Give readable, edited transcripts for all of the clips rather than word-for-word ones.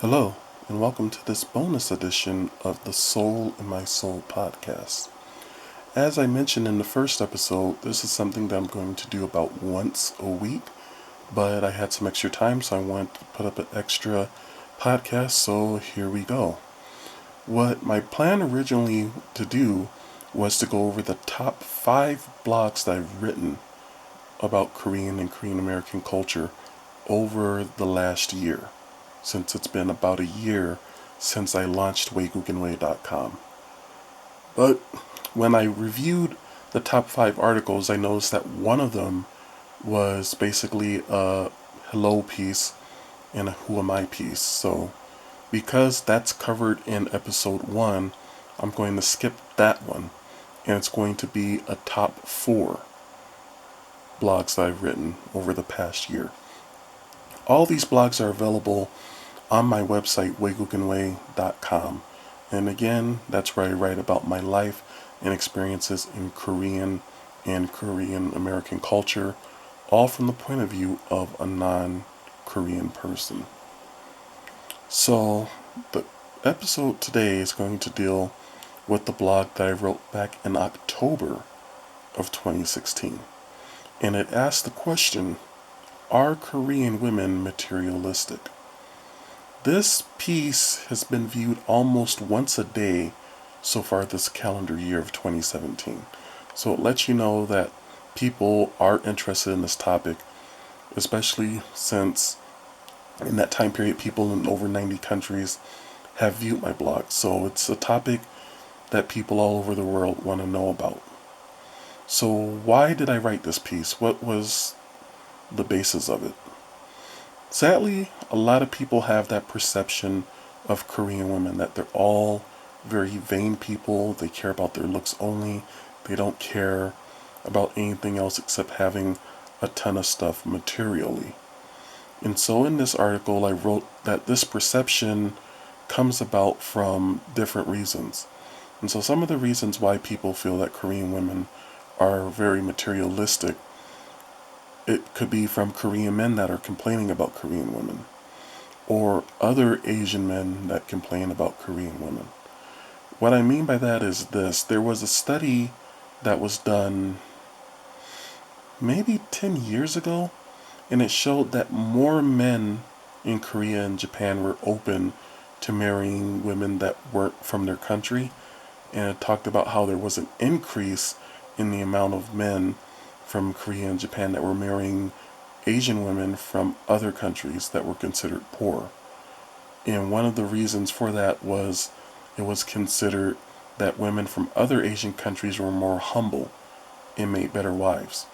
Hello, and welcome to this bonus edition of the Soul in My Soul podcast. As I mentioned in the first episode, this is something that I'm going to do about once a week, but I had some extra time, so I wanted to put up an extra podcast, so here we go. What my plan originally to do was to go over the top 5 blogs that I've written about Korean and Korean American culture over the last year, since it's been about a year since I launched WaygookinWay.com. But when I reviewed the top 5 articles, I noticed that one of them was basically a hello piece and a who am I piece. So because that's covered in episode 1, I'm going to skip that one, and it's going to be a top 4 blogs that I've written over the past year. All these blogs are available on my website, WaygookinWay.com. And again, that's where I write about my life and experiences in Korean and Korean American culture, all from the point of view of a non-Korean person. So, the episode today is going to deal with the blog that I wrote back in October of 2016. And it asked the question, are Korean women materialistic? This piece has been viewed almost once a day so far this calendar year of 2017. So it lets you know that people are interested in this topic, especially since in that time period people in over 90 countries have viewed my blog. So it's a topic that people all over the world want to know about. So why did I write this piece? What was the basis of it? Sadly, a lot of people have that perception of Korean women, that they're all very vain people. They care about their looks only. They don't care about anything else except having a ton of stuff materially. And so in this article, I wrote that this perception comes about from different reasons. And so some of the reasons why people feel that Korean women are very materialistic, it could be from Korean men that are complaining about Korean women, or other Asian men that complain about Korean women. What I mean by that is this. There was a study that was done maybe 10 years ago, and it showed that more men in Korea and Japan were open to marrying women that weren't from their country. And it talked about how there was an increase in the amount of men from Korea and Japan that were marrying Asian women from other countries that were considered poor. And one of the reasons for that was it was considered that women from other Asian countries were more humble and made better wives.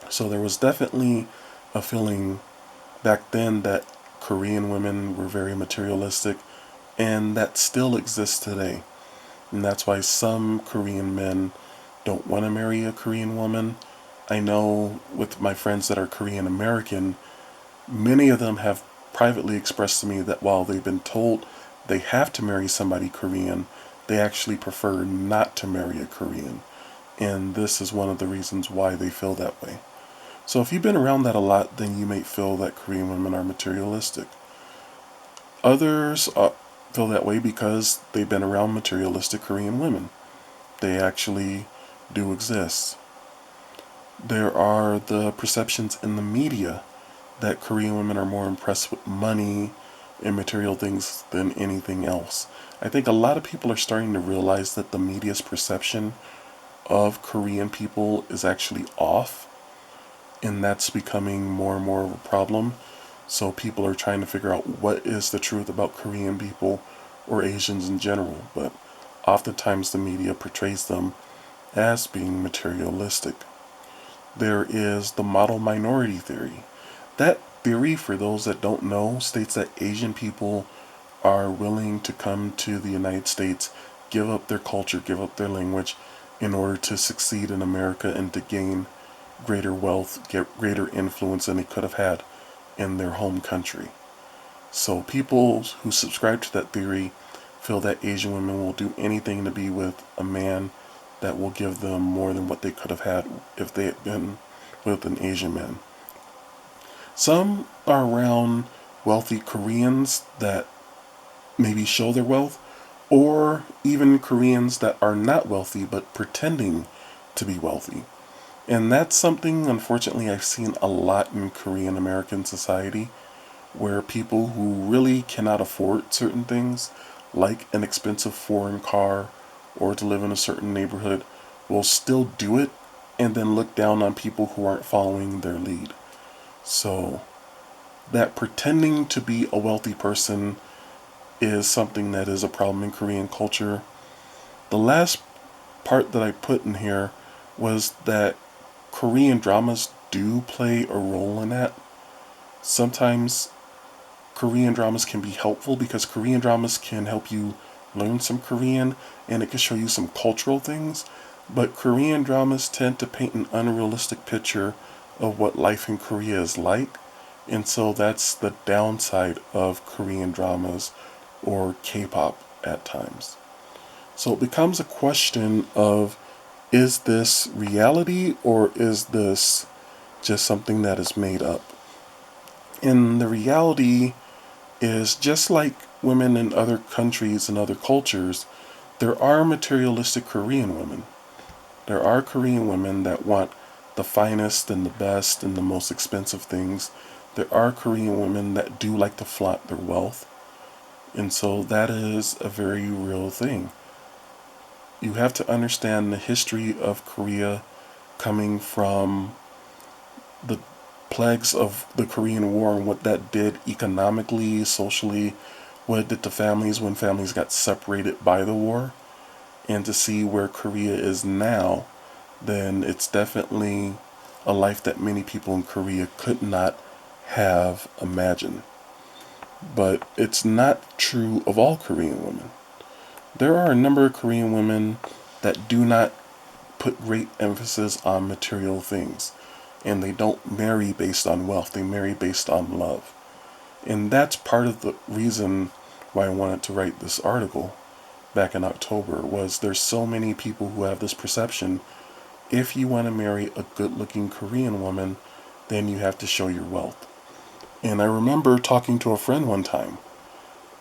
So there was definitely a feeling back then that Korean women were very materialistic, and that still exists today. And that's why some Korean men don't want to marry a Korean woman. I know with my friends that are Korean American, many of them have privately expressed to me that while they've been told they have to marry somebody Korean, they actually prefer not to marry a Korean. And this is one of the reasons why they feel that way. So if you've been around that a lot, then you may feel that Korean women are materialistic. Others feel that way because they've been around materialistic Korean women. They actually do exist. There are the perceptions in the media that Korean women are more impressed with money and material things than anything else. I think a lot of people are starting to realize that the media's perception of Korean people is actually off, and that's becoming more and more of a problem. So people are trying to figure out what is the truth about Korean people or Asians in general, but oftentimes the media portrays them as being materialistic. There is the model minority theory. That theory, for those that don't know, states that Asian people are willing to come to the United States, give up their culture, give up their language in order to succeed in America and to gain greater wealth, get greater influence than they could have had in their home country. So people who subscribe to that theory feel that Asian women will do anything to be with a man that will give them more than what they could have had if they had been with an Asian man. Some are around wealthy Koreans that maybe show their wealth, or even Koreans that are not wealthy but pretending to be wealthy. And that's something, unfortunately, I've seen a lot in Korean American society, where people who really cannot afford certain things, like an expensive foreign car or to live in a certain neighborhood, will still do it and then look down on people who aren't following their lead. So, that pretending to be a wealthy person is something that is a problem in Korean culture. The last part that I put in here was that Korean dramas do play a role in that. Sometimes Korean dramas can be helpful because Korean dramas can help you learn some Korean and it can show you some cultural things. But Korean dramas tend to paint an unrealistic picture of what life in Korea is like. And so that's the downside of Korean dramas or K-pop at times. So it becomes a question of, is this reality or is this just something that is made up? And the reality is, just like women in other countries and other cultures, there are materialistic Korean women. There are Korean women that want the finest and the best and the most expensive things. There are Korean women that do like to flaunt their wealth. And so that is a very real thing. You have to understand the history of Korea coming from the plagues of the Korean War and what that did economically, socially, what it did to families when families got separated by the war, and to see where Korea is now, then it's definitely a life that many people in Korea could not have imagined. But it's not true of all Korean women. There are a number of Korean women that do not put great emphasis on material things. And they don't marry based on wealth, they marry based on love. And that's part of the reason why I wanted to write this article back in October, was there's so many people who have this perception, if you want to marry a good-looking Korean woman, then you have to show your wealth. And I remember talking to a friend one time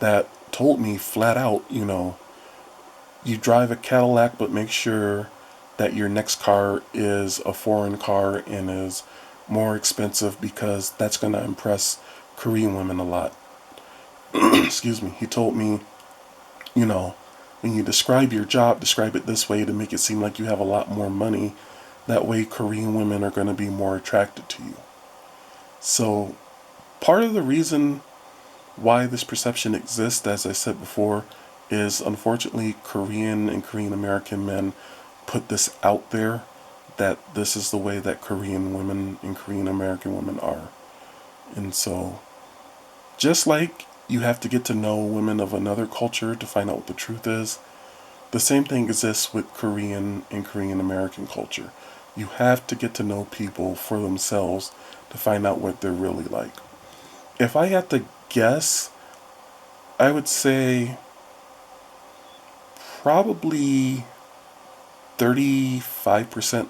that told me flat out, you drive a Cadillac, but make sure that your next car is a foreign car and is more expensive, because that's going to impress Korean women a lot. Excuse me. He told me, when you describe your job, describe it this way to make it seem like you have a lot more money. That way Korean women are going to be more attracted to you. So part of the reason why this perception exists, as I said before, is unfortunately Korean and Korean American men put this out there, that this is the way that Korean women and Korean American women are. And so, just like you have to get to know women of another culture to find out what the truth is, the same thing exists with Korean and Korean American culture. You have to get to know people for themselves to find out what they're really like. If I had to guess, I would say probably 35%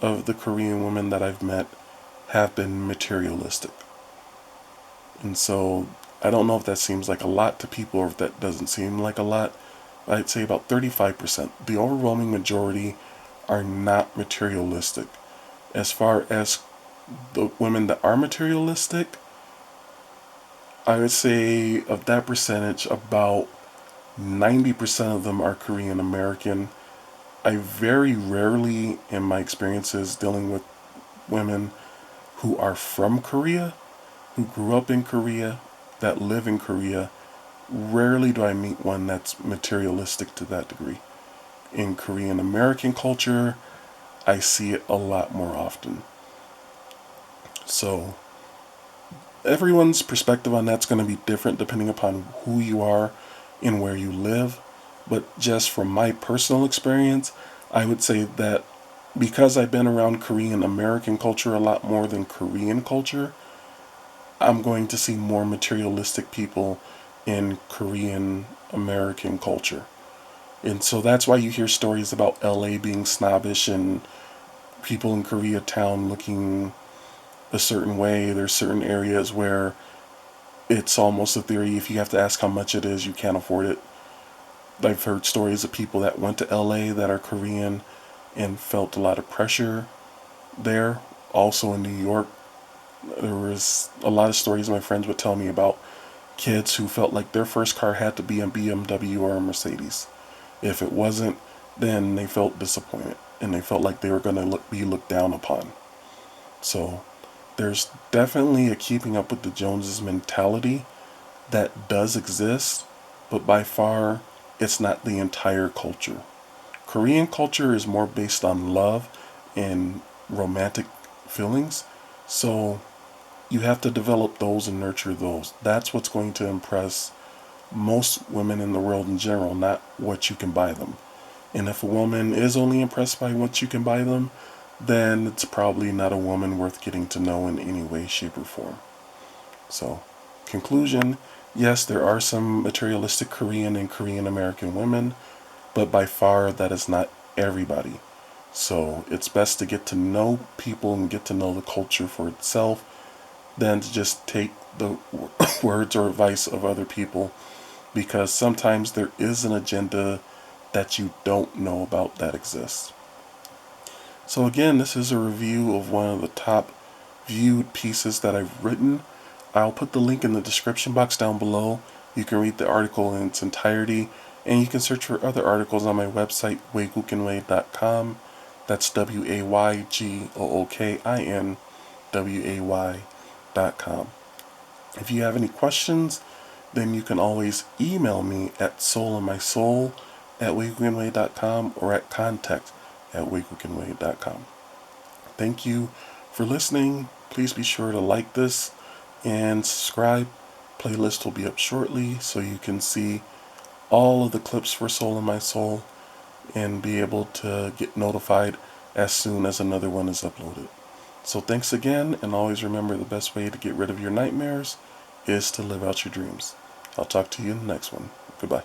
of the Korean women that I've met have been materialistic. And so I don't know if that seems like a lot to people or if that doesn't seem like a lot. I'd say about 35%. The overwhelming majority are not materialistic. As far as the women that are materialistic, I would say of that percentage, about 90% of them are Korean American. I very rarely, in my experiences dealing with women who are from Korea, who grew up in Korea, that live in Korea, rarely do I meet one that's materialistic to that degree. In Korean American culture, I see it a lot more often. So, everyone's perspective on that's going to be different depending upon who you are and where you live. But just from my personal experience, I would say that because I've been around Korean American culture a lot more than Korean culture, I'm going to see more materialistic people in Korean American culture. And so that's why you hear stories about LA being snobbish and people in Koreatown looking a certain way. There's certain areas where it's almost a theory. If you have to ask how much it is, you can't afford it. I've heard stories of people that went to LA that are Korean and felt a lot of pressure there. Also in New York, there was a lot of stories my friends would tell me about kids who felt like their first car had to be a BMW or a Mercedes. If it wasn't, then they felt disappointed and they felt like they were going to be looked down upon. So there's definitely a keeping up with the Joneses mentality that does exist, but by far it's not the entire culture. Korean culture is more based on love and romantic feelings, so you have to develop those and nurture those. That's what's going to impress most women in the world in general, not what you can buy them. And if a woman is only impressed by what you can buy them, then it's probably not a woman worth getting to know in any way, shape, or form. So, conclusion, yes, there are some materialistic Korean and Korean American women, but by far that is not everybody. So, it's best to get to know people and get to know the culture for itself than to just take the words or advice of other people, because sometimes there is an agenda that you don't know about that exists. So again, this is a review of one of the top viewed pieces that I've written. I'll put the link in the description box down below. You can read the article in its entirety, and you can search for other articles on my website, WaygookinWay.com. That's WaygookinWay.com. If you have any questions, then you can always email me at soulinmysoul@waygookinway.com or at contact@waygookinway.com. Thank you for listening. Please be sure to like this and subscribe. Playlist will be up shortly so you can see all of the clips for Soul in My Soul and be able to get notified as soon as another one is uploaded. So thanks again, and always remember the best way to get rid of your nightmares is to live out your dreams. I'll talk to you in the next one. Goodbye.